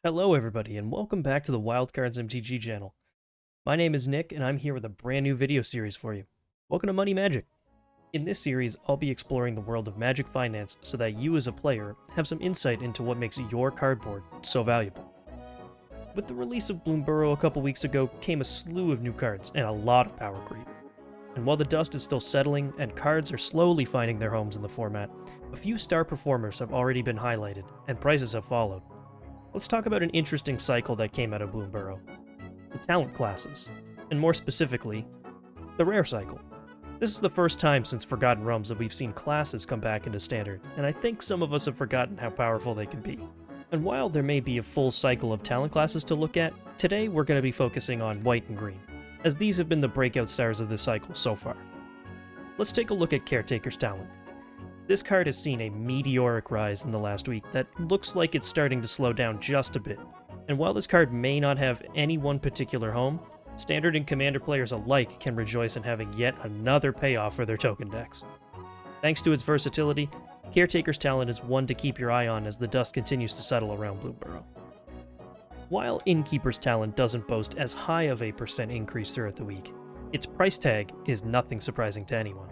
Hello everybody and welcome back to the WildcardsMTG channel. My name is Nick and I'm here with a brand new video series for you. Welcome to Money Magic. In this series, I'll be exploring the world of Magic Finance so that you as a player have some insight into what makes your cardboard so valuable. With the release of Bloomburrow a couple weeks ago came a slew of new cards and a lot of power creep. And while the dust is still settling and cards are slowly finding their homes in the format, a few star performers have already been highlighted and prices have followed. Let's talk about an interesting cycle that came out of Bloomburrow. The talent classes, and more specifically, the rare cycle. This is the first time since Forgotten Realms that we've seen classes come back into Standard, and I think some of us have forgotten how powerful they can be. And while there may be a full cycle of talent classes to look at, today we're going to be focusing on white and green, as these have been the breakout stars of this cycle so far. Let's take a look at Caretaker's talent. This card has seen a meteoric rise in the last week that looks like it's starting to slow down just a bit. And while this card may not have any one particular home, Standard and Commander players alike can rejoice in having yet another payoff for their token decks. Thanks to its versatility, Caretaker's talent is one to keep your eye on as the dust continues to settle around Bloomburrow. While Innkeeper's talent doesn't boast as high of a % increase throughout the week, its price tag is nothing surprising to anyone.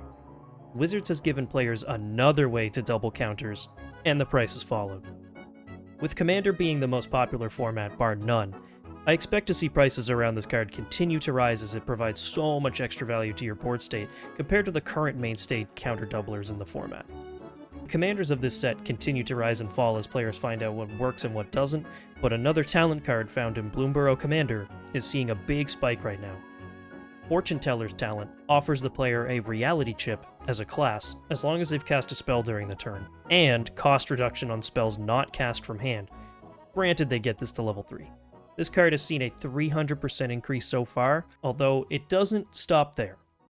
Wizards has given players another way to double counters, and the price has followed. With Commander being the most popular format bar none, I expect to see prices around this card continue to rise as it provides so much extra value to your board state compared to the current main state counter doublers in the format. Commanders of this set continue to rise and fall as players find out what works and what doesn't, but another talent card found in Bloomburrow Commander is seeing a big spike right now. Fortune Teller's talent offers the player a reality chip as a class, as long as they've cast a spell during the turn, and cost reduction on spells not cast from hand, granted they get this to level 3. This card has seen a 300% increase so far, although it doesn't stop there.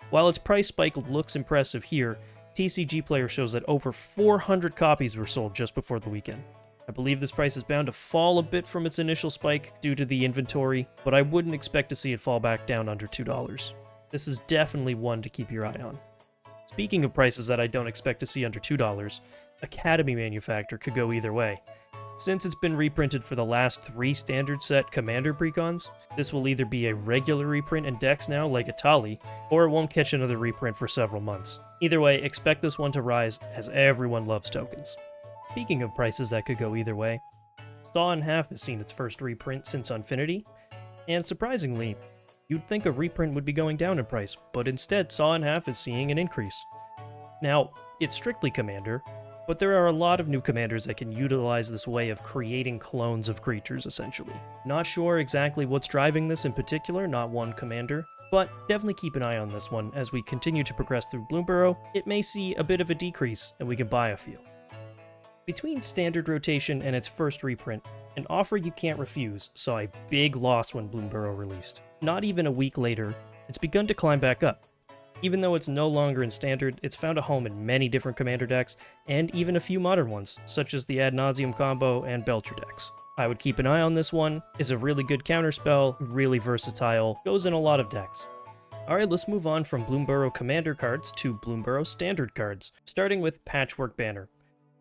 While its price spike looks impressive here, TCG Player shows that over 400 copies were sold just before the weekend. I believe this price is bound to fall a bit from its initial spike due to the inventory, but I wouldn't expect to see it fall back down under $2. This is definitely one to keep your eye on. Speaking of prices that I don't expect to see under $2, Academy Manufactor could go either way. Since it's been reprinted for the last 3 standard set Commander precons, this will either be a regular reprint in decks now like Atali, or it won't catch another reprint for several months. Either way, expect this one to rise as everyone loves tokens. Speaking of prices that could go either way, Saw in Half has seen its first reprint since Unfinity, and surprisingly, you'd think a reprint would be going down in price, but instead Saw in Half is seeing an increase. Now, it's strictly Commander, but there are a lot of new commanders that can utilize this way of creating clones of creatures, essentially. Not sure exactly what's driving this in particular, not one commander, but definitely keep an eye on this one as we continue to progress through Bloomburrow. It may see a bit of a decrease, and we can buy a few. Between Standard Rotation and its first reprint, an offer you can't refuse saw a big loss when Bloomburrow released. Not even a week later, it's begun to climb back up. Even though it's no longer in Standard, it's found a home in many different Commander decks, and even a few modern ones, such as the Ad Nauseam combo and Belcher decks. I would keep an eye on this one, is a really good counterspell, really versatile, goes in a lot of decks. Alright, let's move on from Bloomburrow Commander cards to Bloomburrow Standard cards, starting with Patchwork Banner.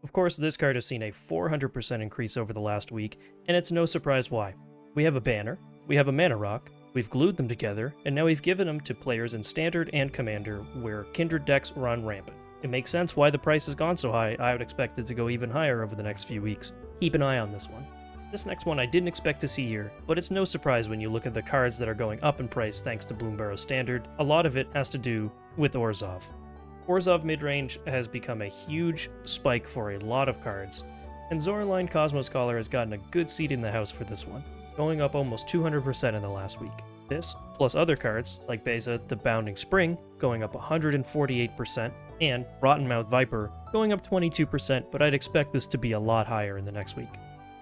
Of course, this card has seen a 400% increase over the last week, and it's no surprise why. We have a banner, we have a mana rock, we've glued them together, and now we've given them to players in Standard and Commander, where Kindred decks run rampant. It makes sense why the price has gone so high. I would expect it to go even higher over the next few weeks. Keep an eye on this one. This next one I didn't expect to see here, but it's no surprise when you look at the cards that are going up in price thanks to Bloomburrow Standard. A lot of it has to do with Orzhov. Orzhov Midrange has become a huge spike for a lot of cards, and Zoraline Cosmos Caller has gotten a good seat in the house for this one, going up almost 200% in the last week. This, plus other cards, like Beza the Bounding Spring, going up 148%, and Rottenmouth Viper, going up 22%, but I'd expect this to be a lot higher in the next week.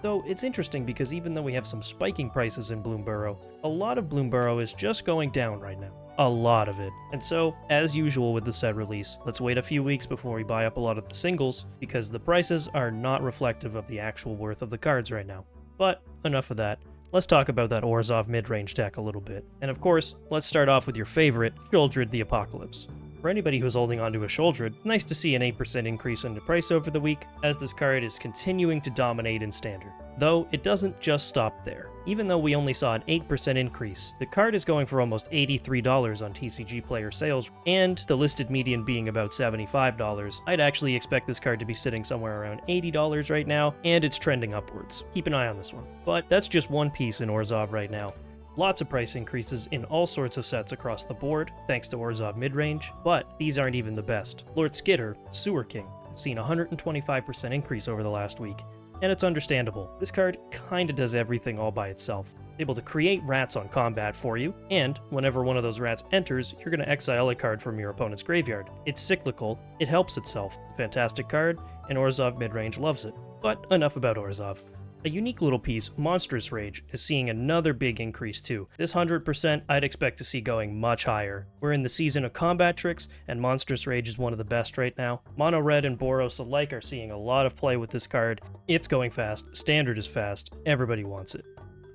Though it's interesting because even though we have some spiking prices in Bloomburrow, a lot of Bloomburrow is just going down right now. A lot of it. And so, as usual with the set release, let's wait a few weeks before we buy up a lot of the singles, because the prices are not reflective of the actual worth of the cards right now. But enough of that. Let's talk about that Orzhov mid-range deck a little bit. And of course, let's start off with your favorite, Sheoldred the Apocalypse. For anybody who's holding onto a Sheoldred, nice to see an 8% increase in the price over the week, as this card is continuing to dominate in Standard. Though, it doesn't just stop there. Even though we only saw an 8% increase, the card is going for almost $83 on TCG player sales, and the listed median being about $75. I'd actually expect this card to be sitting somewhere around $80 right now, and it's trending upwards. Keep an eye on this one. But that's just one piece in Orzhov right now. Lots of price increases in all sorts of sets across the board, thanks to Orzhov Midrange, but these aren't even the best. Lord Skitter, Sewer King, has seen a 125% increase over the last week, and it's understandable. This card kinda does everything all by itself. It's able to create rats on combat for you, and whenever one of those rats enters, you're gonna exile a card from your opponent's graveyard. It's cyclical, it helps itself. Fantastic card, and Orzhov Midrange loves it. But enough about Orzhov. A unique little piece, Monstrous Rage, is seeing another big increase too. This 100% I'd expect to see going much higher. We're in the season of combat tricks, and Monstrous Rage is one of the best right now. Mono Red and Boros alike are seeing a lot of play with this card. It's going fast, Standard is fast, everybody wants it.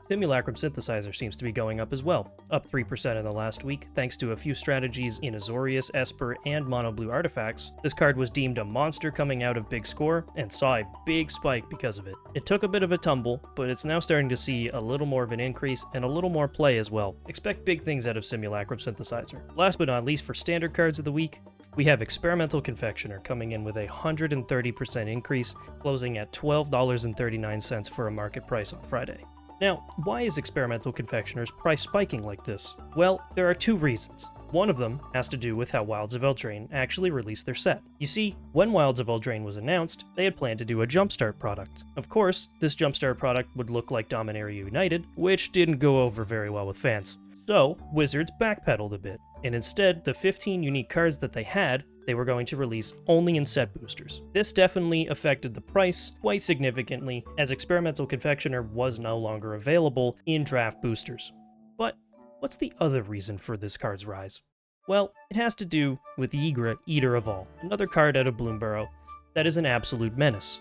Simulacrum Synthesizer seems to be going up as well, up 3% in the last week, thanks to a few strategies in Azorius, Esper, and Mono Blue artifacts. This card was deemed a monster coming out of Big Score, and saw a big spike because of it. It took a bit of a tumble, but it's now starting to see a little more of an increase, and a little more play as well. Expect big things out of Simulacrum Synthesizer. Last but not least for Standard cards of the week, we have Experimental Confectioner coming in with a 130% increase, closing at $12.39 for a market price on Friday. Now, why is Experimental Confectioner's price spiking like this? Well, there are two reasons. One of them has to do with how Wilds of Eldraine actually released their set. You see, when Wilds of Eldraine was announced, they had planned to do a Jumpstart product. Of course, this Jumpstart product would look like Dominaria United, which didn't go over very well with fans. So, Wizards backpedaled a bit, and instead, the 15 unique cards that they were going to release only in set boosters. This definitely affected the price quite significantly, as Experimental Confectioner was no longer available in draft boosters. But what's the other reason for this card's rise? Well, it has to do with Ygritte, Eater of All, another card out of Bloomburrow that is an absolute menace.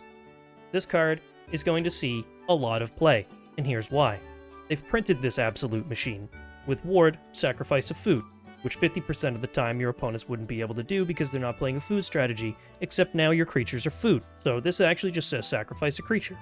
This card is going to see a lot of play, and here's why. They've printed this absolute machine with Ward, Sacrifice of Food, which 50% of the time your opponents wouldn't be able to do because they're not playing a food strategy, except now your creatures are food. So this actually just says sacrifice a creature.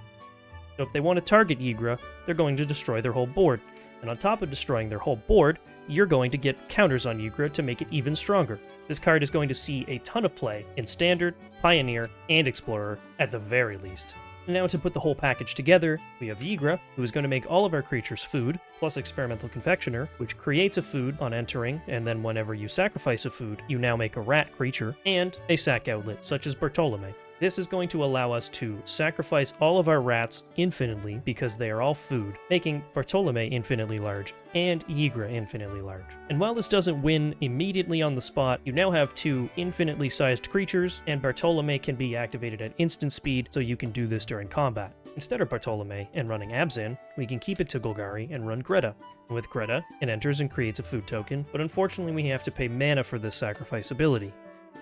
So if they want to target Ygritte, they're going to destroy their whole board. And on top of destroying their whole board, you're going to get counters on Ygritte to make it even stronger. This card is going to see a ton of play in Standard, Pioneer, and Explorer at the very least. And now to put the whole package together, we have Ygritte, who is going to make all of our creatures food, plus Experimental Confectioner, which creates a food on entering, and then whenever you sacrifice a food, you now make a rat creature, and a sack outlet, such as Bartolome. This is going to allow us to sacrifice all of our rats infinitely because they are all food, making Bartolome infinitely large and Ygritte infinitely large. And while this doesn't win immediately on the spot, you now have two infinitely sized creatures, and Bartolome can be activated at instant speed, so you can do this during combat. Instead of Bartolome and running Abzan, we can keep it to Golgari and run Greta. And with Greta, it enters and creates a food token, but unfortunately we have to pay mana for this sacrifice ability.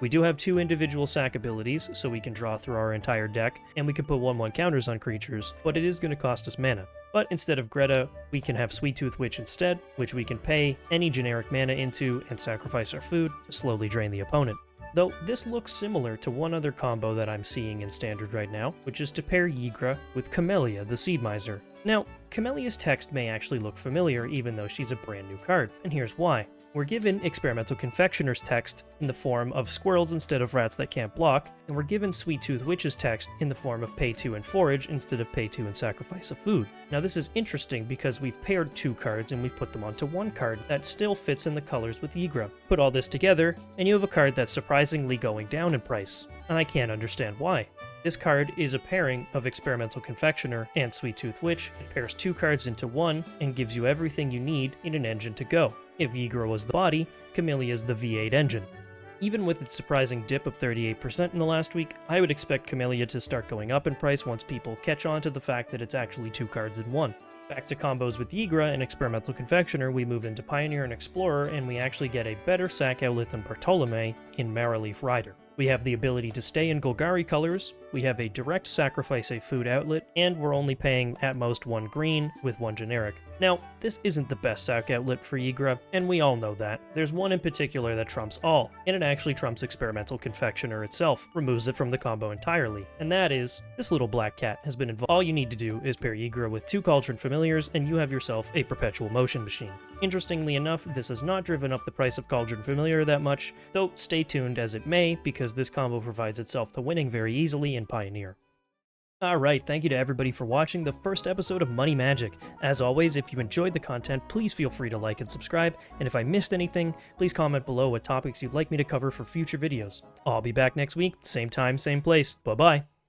We do have two individual sack abilities, so we can draw through our entire deck, and we can put 1/1 counters on creatures, but it is going to cost us mana. But instead of Greta, we can have Sweet Tooth Witch instead, which we can pay any generic mana into and sacrifice our food to slowly drain the opponent. Though this looks similar to one other combo that I'm seeing in Standard right now, which is to pair Ygritte with Camellia, the Seed Miser. Now, Camellia's text may actually look familiar even though she's a brand new card, and here's why. We're given Experimental Confectioner's text in the form of squirrels instead of rats that can't block, and we're given Sweet Tooth Witch's text in the form of pay 2 and forage instead of pay 2 and sacrifice a food. Now this is interesting because we've paired two cards and we've put them onto one card that still fits in the colors with Ygritte. Put all this together, and you have a card that's surprisingly going down in price, and I can't understand why. This card is a pairing of Experimental Confectioner and Sweet Tooth Witch. It pairs two cards into one and gives you everything you need in an engine to go. If Ygritte was the body, Camellia is the V8 engine. Even with its surprising dip of 38% in the last week, I would expect Camellia to start going up in price once people catch on to the fact that it's actually two cards in one. Back to combos with Ygritte and Experimental Confectioner, we move into Pioneer and Explorer, and we actually get a better sack outlet than Bartolome in Maraleaf Rider. We have the ability to stay in Golgari colors, we have a direct sacrifice a food outlet, and we're only paying at most 1 green with 1 generic. Now, this isn't the best sack outlet for Ygra, and we all know that. There's one in particular that trumps all, and it actually trumps Experimental Confectioner itself, removes it from the combo entirely, and that is, this little black cat has been involved. All you need to do is pair Ygra with 2 Cauldron Familiars, and you have yourself a Perpetual Motion Machine. Interestingly enough, this has not driven up the price of Cauldron Familiar that much, though stay tuned as it may, because this combo provides itself to winning very easily in Pioneer. Alright, thank you to everybody for watching the first episode of Money Magic. As always, if you enjoyed the content, please feel free to like and subscribe, and if I missed anything, please comment below what topics you'd like me to cover for future videos. I'll be back next week, same time, same place. Bye-bye!